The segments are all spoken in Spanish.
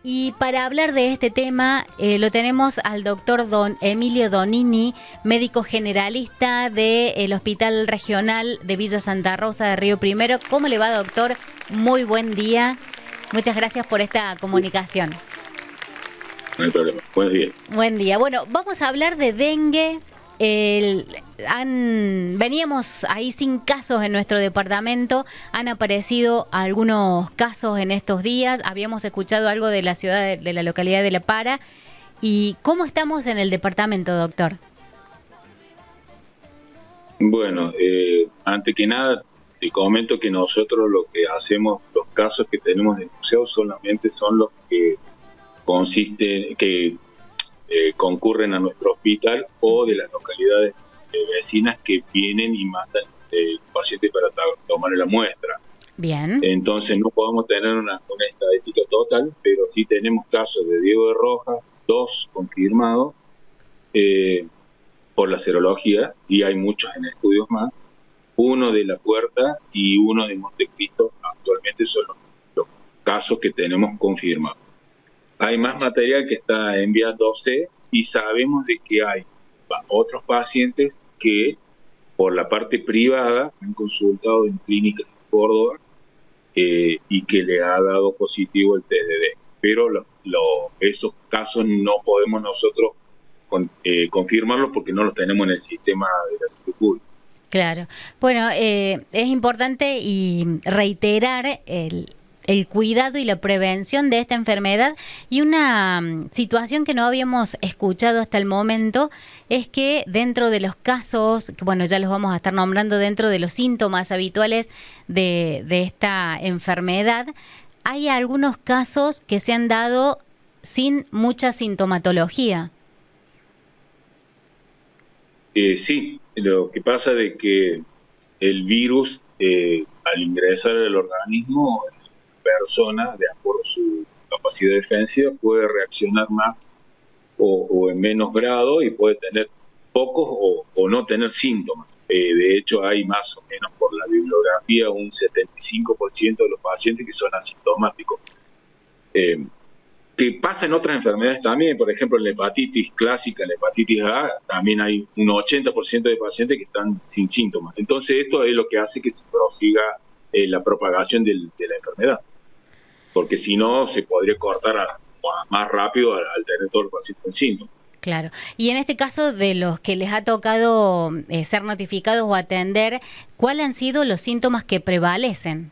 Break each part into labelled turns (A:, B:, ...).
A: Y para hablar de este tema, lo tenemos al doctor Don Emilio Donini, médico generalista del Hospital Regional de Villa Santa Rosa de Río Primero. ¿Cómo le va, doctor? Muy buen día. Muchas gracias por esta comunicación.
B: No hay problema. Buenos días.
A: Buen día. Bueno, vamos a hablar de dengue. Veníamos ahí sin casos en nuestro departamento, han aparecido algunos casos en estos días, habíamos escuchado algo de la ciudad, de la localidad de La Para. ¿Y cómo estamos en el departamento, doctor?
B: Bueno, antes que nada, te comento que nosotros lo que hacemos, los casos que tenemos denunciados solamente son los que concurren a nuestro hospital o de las localidades vecinas que vienen y mandan pacientes para tomar la muestra.
A: Bien.
B: Entonces no podemos tener una estadística total, pero sí tenemos casos de Diego de Rojas, 2 confirmados por la serología, y hay muchos en estudios más, 1 de La Puerta y 1 de Montecristo. Actualmente son los casos que tenemos confirmados. Hay más material que está enviándose y sabemos de que hay otros pacientes que por la parte privada han consultado en clínicas de Córdoba y que le ha dado positivo el test de dengue. Pero esos casos no podemos nosotros confirmarlos porque no los tenemos en el sistema de la salud pública.
A: Claro. Bueno, es importante y reiterar el cuidado y la prevención de esta enfermedad, y una situación que no habíamos escuchado hasta el momento es que dentro de los casos, que bueno, ya los vamos a estar nombrando, dentro de los síntomas habituales de esta enfermedad, hay algunos casos que se han dado sin mucha sintomatología.
B: Sí, lo que pasa es que el virus al ingresar al organismo, persona, de acuerdo a su capacidad defensiva, puede reaccionar más o en menos grado y puede tener pocos o no tener síntomas. De hecho, hay más o menos por la bibliografía un 75% de los pacientes que son asintomáticos. Que pasa en otras enfermedades también, por ejemplo, en la hepatitis clásica, en la hepatitis A, también hay un 80% de pacientes que están sin síntomas. Entonces, esto es lo que hace que se prosiga la propagación de la enfermedad, porque si no se podría cortar más rápido al tener todos los pacientes con síntomas.
A: Claro. Y en este caso, de los que les ha tocado ser notificados o atender, ¿cuáles han sido los síntomas que prevalecen?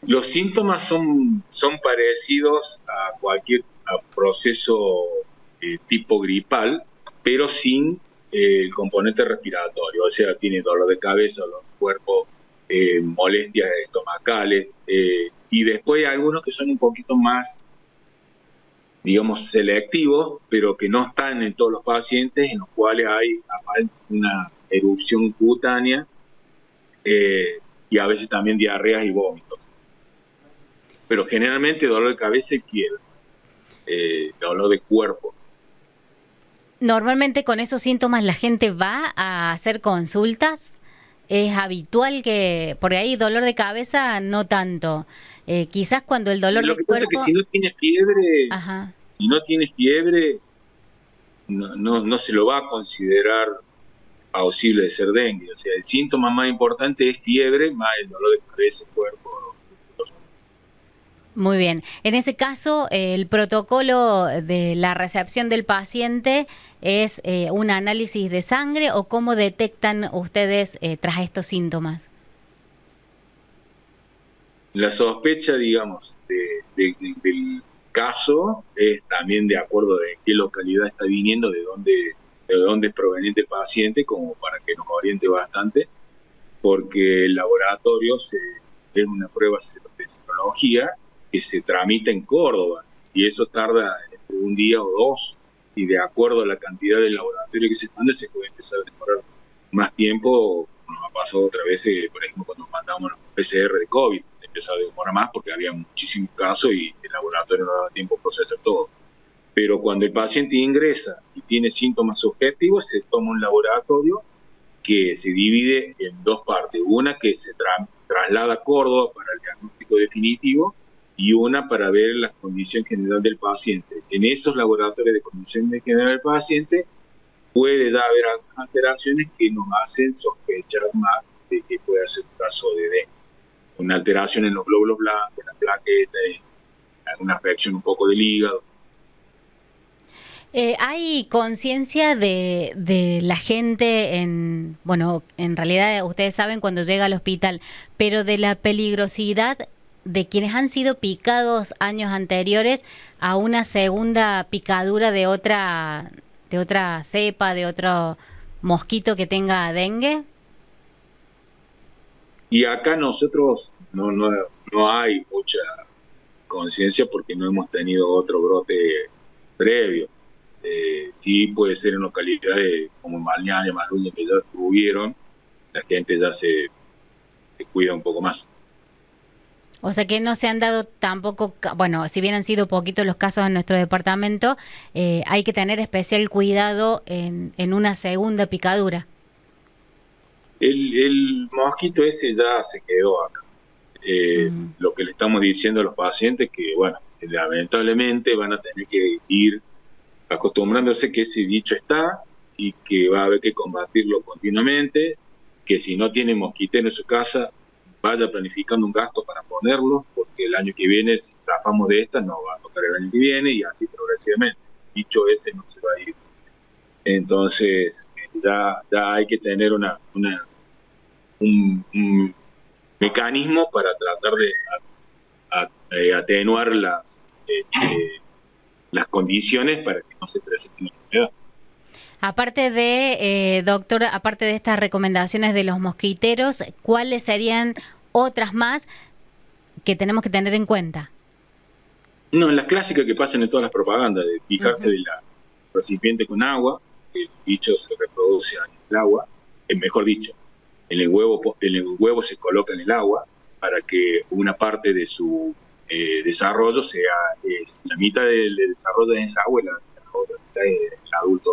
B: Los síntomas son parecidos a cualquier proceso tipo gripal, pero sin el componente respiratorio. O sea, tiene dolor de cabeza, dolor de cuerpo, molestias estomacales, y después hay algunos que son un poquito más, digamos, selectivos, pero que no están en todos los pacientes, en los cuales hay una erupción cutánea y a veces también diarreas y vómitos. Pero generalmente dolor de cabeza y fiebre, dolor de cuerpo.
A: Normalmente con esos síntomas la gente va a hacer consultas. Es habitual que, por ahí dolor de cabeza no tanto. Quizás cuando el dolor de cuerpo... Lo que pasa
B: es que si no tiene fiebre,
A: Ajá.
B: Si no tiene fiebre, no se lo va a considerar posible de ser dengue. O sea, el síntoma más importante es fiebre, más el dolor de cabeza, cuerpo.
A: Muy bien. En ese caso, el protocolo de la recepción del paciente es un análisis de sangre, ¿o cómo detectan ustedes tras estos síntomas?
B: La sospecha, digamos, del caso es también de acuerdo de qué localidad está viniendo, de dónde es proveniente el paciente, como para que nos oriente bastante, porque el laboratorio es una prueba de serología que se tramita en Córdoba, y eso tarda entre un día o 2, y de acuerdo a la cantidad de laboratorio que se mande, se puede empezar a demorar más tiempo. Nos ha pasado otra vez, por ejemplo, cuando mandamos los PCR de COVID, empezó a demorar más porque había muchísimos casos y el laboratorio no daba tiempo a procesar todo. Pero cuando el paciente ingresa y tiene síntomas subjetivos, se toma un laboratorio que se divide en 2 partes. Una que se traslada a Córdoba para el diagnóstico definitivo, y una para ver la condición general del paciente. En esos laboratorios de condición general del paciente puede ya haber algunas alteraciones que nos hacen sospechar más de que pueda ser un caso de dengue. Una alteración en los glóbulos blancos, en la plaqueta, alguna afección un poco del hígado.
A: ¿Hay conciencia de la gente bueno, en realidad ustedes saben cuando llega al hospital, pero de la peligrosidad de quienes han sido picados años anteriores a una segunda picadura de otra cepa, de otro mosquito que tenga dengue?
B: Y acá nosotros no hay mucha conciencia porque no hemos tenido otro brote previo. Sí puede ser en localidades como Balneario, Maruña, que ya tuvieron, la gente ya se cuida un poco más.
A: O sea que no se han dado tampoco, bueno, si bien han sido poquitos los casos en nuestro departamento, hay que tener especial cuidado en una segunda picadura.
B: El mosquito ese ya se quedó acá. Lo que le estamos diciendo a los pacientes que, bueno, lamentablemente van a tener que ir acostumbrándose que ese bicho está y que va a haber que combatirlo continuamente, que si no tiene mosquitero en su casa, vaya planificando un gasto para ponerlo, porque el año que viene, si zafamos de esta, no va a tocar el año que viene y así progresivamente. El bicho ese no se va a ir. Entonces, ya hay que tener un mecanismo para tratar de atenuar las condiciones para que no se presente una enfermedad.
A: Aparte de, doctor, aparte de estas recomendaciones de los mosquiteros, ¿cuáles serían otras más que tenemos que tener en cuenta?
B: No, las clásicas que pasan en todas las propagandas, de fijarse de la recipiente con agua, que el bicho se reproduce en el agua, mejor dicho, en el huevo se coloca en el agua para que una parte de su desarrollo sea, la mitad del desarrollo es en el agua y la otra mitad es el adulto,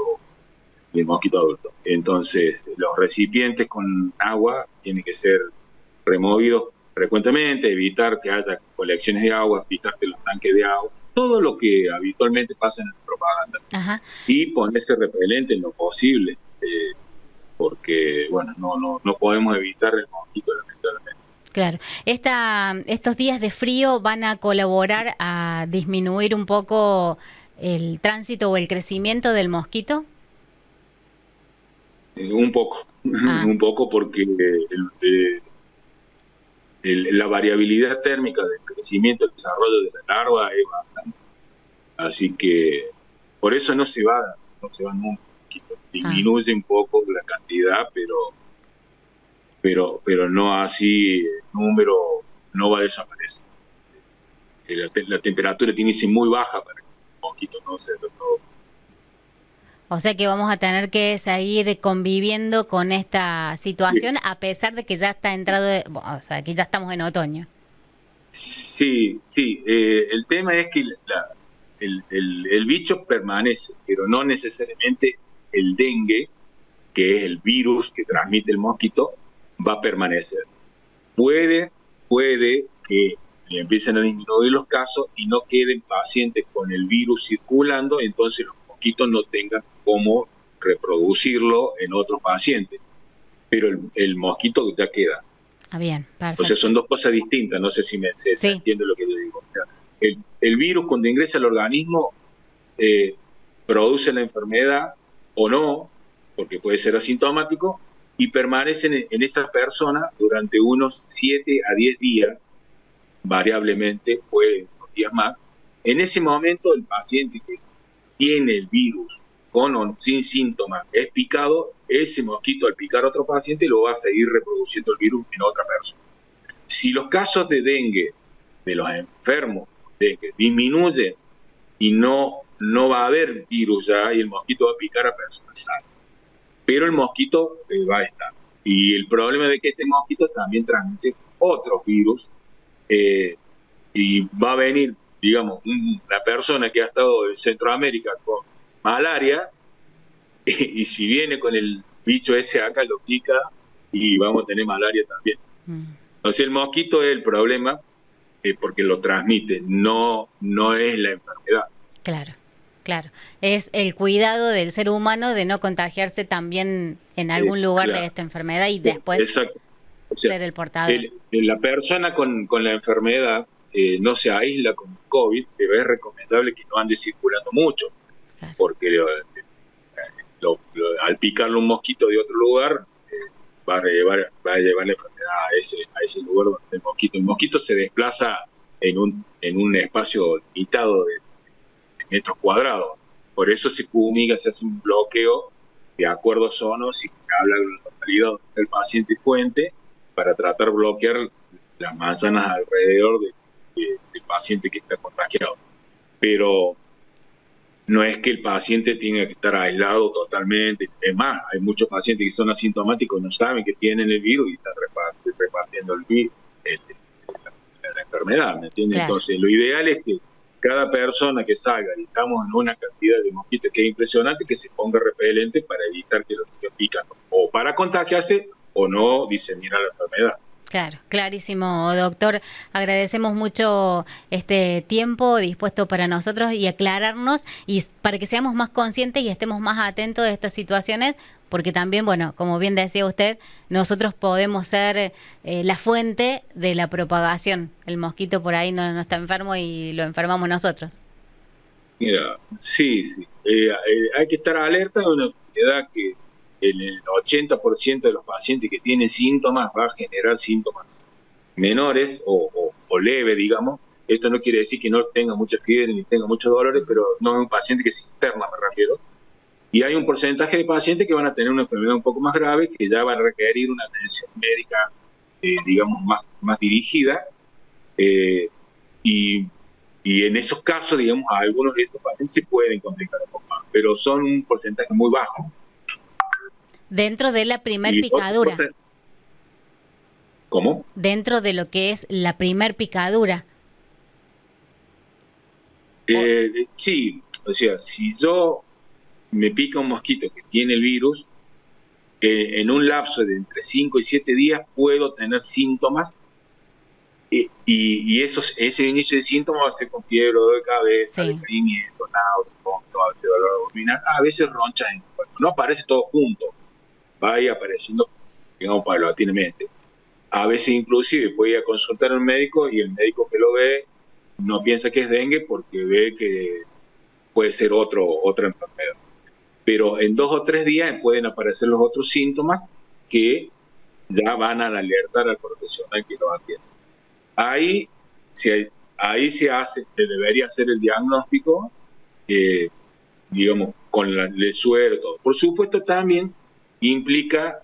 B: el mosquito adulto. Entonces, los recipientes con agua tienen que ser removidos frecuentemente, evitar que haya colecciones de agua, fijarte los tanques de agua, todo lo que habitualmente pasa en la propaganda.
A: Ajá.
B: Y ponerse repelente en lo posible, porque, bueno, no podemos evitar el mosquito, lamentablemente.
A: Claro. Estos días de frío van a colaborar a disminuir un poco el tránsito o el crecimiento del mosquito.
B: Un poco, un poco porque la variabilidad térmica del crecimiento y desarrollo de la larva es bastante. Así que por eso no se va nunca. Disminuye un poco la cantidad, pero no así, el número no va a desaparecer. La temperatura tiene que ser muy baja para que el mosquito no se reproduzca.
A: O sea que vamos a tener que seguir conviviendo con esta situación, sí, a pesar de que ya está o sea, que ya estamos en otoño.
B: Sí. El tema es que el bicho permanece, pero no necesariamente el dengue, que es el virus que transmite el mosquito, va a permanecer. Puede que empiecen a disminuir los casos y no queden pacientes con el virus circulando, entonces los mosquitos no tengan cómo reproducirlo en otros pacientes. Pero el mosquito ya queda.
A: Bien, perfecto.
B: Entonces son dos cosas distintas, no sé si se entiende lo que yo digo. O sea, el virus cuando ingresa al organismo produce la enfermedad o no, porque puede ser asintomático, y permanecen en esas personas durante unos 7 a 10 días, variablemente, puede unos días más. En ese momento el paciente que tiene el virus con o sin síntomas es picado, ese mosquito al picar a otro paciente lo va a seguir reproduciendo el virus en otra persona. Si los casos de dengue, de los enfermos de dengue, disminuyen y no va a haber virus ya y el mosquito va a picar a personas sanas, pero el mosquito va a estar. Y el problema de que este mosquito también transmite otros virus y va a venir, digamos, una persona que ha estado en Centroamérica con malaria y si viene con el bicho ese acá lo pica y vamos a tener malaria también. Entonces el mosquito es el problema porque lo transmite, no es la enfermedad.
A: Claro, claro. Es el cuidado del ser humano de no contagiarse también en algún lugar
B: Claro.
A: de esta enfermedad y después
B: Exacto. O sea,
A: ser el portador.
B: la persona con la enfermedad no se aísla con COVID, pero es recomendable que no ande circulando mucho,
A: Claro.
B: porque al picarle un mosquito de otro lugar, va a llevar la enfermedad a ese lugar donde está el mosquito. El mosquito se desplaza en un espacio limitado de metros cuadrados. Por eso se fumiga, se hace un bloqueo de acuerdo a zonas y habla de la localidad donde está el paciente fuente para tratar de bloquear las manzanas alrededor del paciente que está contagiado. Pero no es que el paciente tenga que estar aislado totalmente. Es más, hay muchos pacientes que son asintomáticos y no saben que tienen el virus y están repartiendo el virus, la enfermedad, ¿me entiendes?
A: Claro.
B: Entonces, lo ideal es que cada persona que salga, y estamos en una cantidad de mosquitos que es impresionante, que se ponga repelente para evitar que los siga picando, o para contagiarse o no diseminar la enfermedad.
A: Claro, clarísimo, doctor. Agradecemos mucho este tiempo dispuesto para nosotros y aclararnos y para que seamos más conscientes y estemos más atentos de estas situaciones, porque también, bueno, como bien decía usted, nosotros podemos ser la fuente de la propagación. El mosquito por ahí no está enfermo y lo enfermamos nosotros.
B: Mira, sí. Hay que estar alerta de una enfermedad que el 80% de los pacientes que tienen síntomas va a generar síntomas menores o leves, digamos. Esto no quiere decir que no tenga mucha fiebre ni tenga muchos dolores, pero no es un paciente que se interna, me refiero. Y hay un porcentaje de pacientes que van a tener una enfermedad un poco más grave, que ya van a requerir una atención médica, digamos, más dirigida. Y en esos casos, digamos, a algunos de estos pacientes se pueden complicar un poco más, pero son un porcentaje muy bajo.
A: Dentro de la primer picadura.
B: ¿Cómo?
A: Dentro de lo que es la primer picadura.
B: Sí, o sea, si yo me pica un mosquito que tiene el virus, en un lapso de entre 5 y 7 días puedo tener síntomas, y ese inicio de síntomas va a ser con fiebre, dolor de cabeza,
A: Sí.
B: decaimiento, náuseas, vómito, dolor abdominal, a veces ronchas en el cuerpo. No aparece todo junto, va a ir apareciendo, digamos, paulatinamente. A veces inclusive puede ir a consultar al médico y el médico que lo ve no piensa que es dengue porque ve que puede ser otra enfermedad. Pero en 2 o 3 días pueden aparecer los otros síntomas que ya van a alertar al profesional que lo atiende. Ahí se debería hacer el diagnóstico, digamos, con el suero, todo. Por supuesto, también implica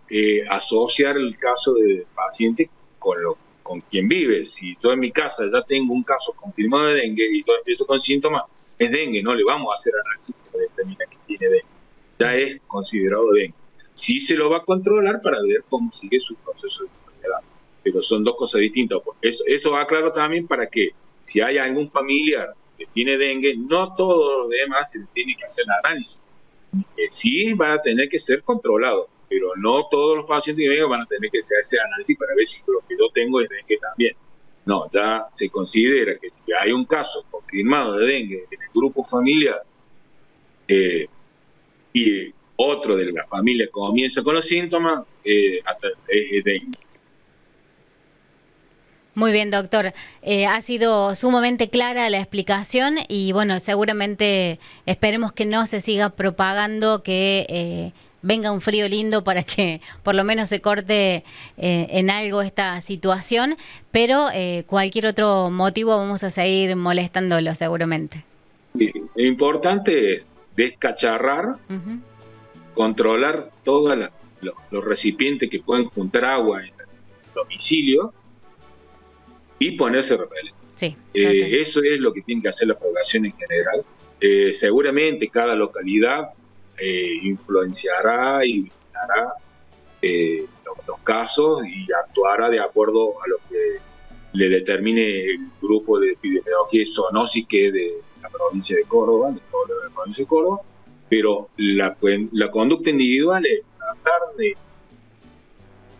B: asociar el caso del paciente con quien vive. Si yo en mi casa ya tengo un caso confirmado de dengue y yo empiezo con síntomas, es dengue, no le vamos a hacer análisis para determinar que tiene dengue. Ya es considerado dengue. Sí se lo va a controlar para ver cómo sigue su proceso de enfermedad, pero son dos cosas distintas. Eso va claro también para que si hay algún familiar que tiene dengue, no todos los demás se le tiene que hacer análisis. Sí va a tener que ser controlado, pero no todos los pacientes que vengan van a tener que hacer ese análisis para ver si lo que yo tengo es dengue también. No, ya se considera que si hay un caso confirmado de dengue en el grupo familiar y otro de la familia comienza con los síntomas, es dengue.
A: Muy bien, doctor. Ha sido sumamente clara la explicación y bueno, seguramente esperemos que no se siga propagando, que venga un frío lindo para que por lo menos se corte en algo esta situación, pero cualquier otro motivo vamos a seguir molestándolo seguramente.
B: Sí, lo importante es descacharrar, controlar todos los recipientes que pueden juntar agua en el domicilio y ponerse repelente.
A: Sí,
B: eso es lo que tiene que hacer la población en general. Seguramente cada localidad influenciará y vigilará los casos y actuará de acuerdo a lo que le determine el grupo de epidemiología y zoonosis que es de la provincia de Córdoba, de toda la provincia de Córdoba, pero la conducta individual es tratar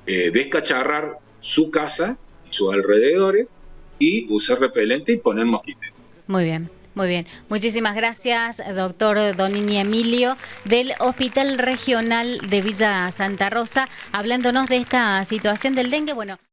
B: de descacharrar su casa y sus alrededores y usar repelente y poner mosquitero.
A: Muy bien. Muy bien, muchísimas gracias, doctor Donini Emilio, del Hospital Regional de Villa Santa Rosa, hablándonos de esta situación del dengue. Bueno.